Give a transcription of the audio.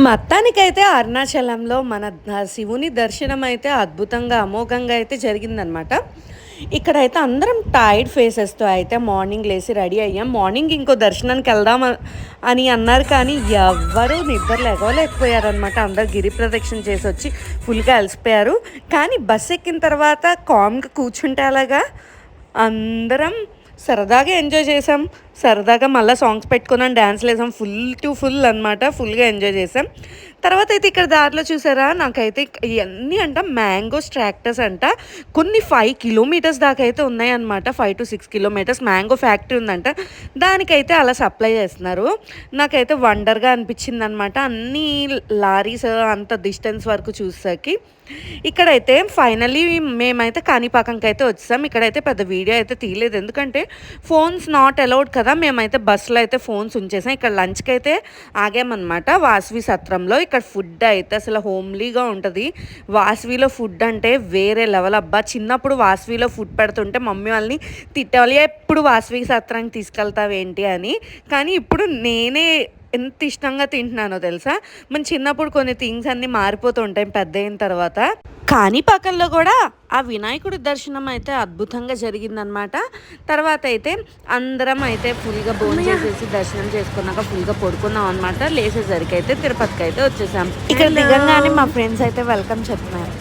మొత్తానికైతే అరుణాచలంలో మన శివుని దర్శనం అయితే అద్భుతంగా, అమోఘంగా అయితే జరిగిందనమాట. ఇక్కడైతే అందరం టైర్డ్ ఫేసెస్‌తో అయితే మార్నింగ్ లేసి రెడీ అయ్యాం. మార్నింగ్ ఇంకో దర్శనానికి వెళ్దాం అని అన్నారు కానీ ఎవ్వరూ నిద్ర లెగవలేకపోయారనమాట. అందరూ గిరి ప్రదక్షిణ చేసొచ్చి ఫుల్‌గా అలసిపోయారు. కానీ బస్ ఎక్కిన తర్వాత కామ్‌గా కూర్చుంటే అలాగా అందరం సరదాగా ఎంజాయ్ చేసాం. సరదాగా మళ్ళీ సాంగ్స్ పెట్టుకున్నాం, డ్యాన్స్లు వేసాం. ఫుల్ టు ఫుల్ అనమాట. ఫుల్గా ఎంజాయ్ చేసాం. తర్వాత అయితే ఇక్కడ దారిలో చూసారా, నాకైతే ఇవన్నీ అంట మ్యాంగోస్ ట్రాక్టర్స్ అంట. కొన్ని 5 కిలోమీటర్స్ దాకా అయితే ఉన్నాయన్నమాట. 5 to 6 కిలోమీటర్స్ మ్యాంగో ఫ్యాక్టరీ ఉందంట. దానికైతే అలా సప్లై చేస్తున్నారు. నాకైతే వండర్గా అనిపించింది అనమాట. అన్ని లారీస్ అంత డిస్టెన్స్ వరకు చూసాకి. ఇక్కడైతే ఫైనలీ మేమైతే కాణిపాకంకి అయితే వచ్చాం. ఇక్కడైతే పెద్ద వీడియో అయితే తీయలేదు, ఎందుకంటే ఫోన్స్ నాట్ అలౌడ్ కదా. మేమైతే బస్సులో అయితే ఫోన్స్ ఉంచేసాం. ఇక్కడ లంచ్కి అయితే ఆగామన్నమాట వాసవి సత్రంలో. ఇక్కడ ఫుడ్ అయితే అసలు హోమ్లీగా ఉంటుంది. వాసవిలో ఫుడ్ అంటే వేరే లెవెల్ అబ్బా. చిన్నప్పుడు వాసవిలో ఫుడ్ పెడుతుంటే మమ్మీ వాళ్ళని తిట్టేవాళ్ళు, ఎప్పుడు వాసవి సత్రానికి తీసుకెళ్తావేంటి అని. కానీ ఇప్పుడు నేనే ఎంత ఇష్టంగా తింటున్నానో తెలుసా. మన చిన్నప్పుడు కొన్ని థింగ్స్ అన్నీ మారిపోతూ ఉంటాయి పెద్ద అయిన తర్వాత. కాణిపాకంలో కూడా ఆ వినాయకుడి దర్శనం అయితే అద్భుతంగా జరిగిందనమాట. తర్వాత అయితే అందరం అయితే ఫుల్గా భోజనం చేసేసి దర్శనం చేసుకున్నాక ఫుల్గా పడుకున్నాం అనమాట. లేచేసరికి అయితే తిరుపతికి అయితే వచ్చేసాం. ఇక్కడ దిగంగానే మా ఫ్రెండ్స్ అయితే వెల్కమ్ చెప్తున్నారు.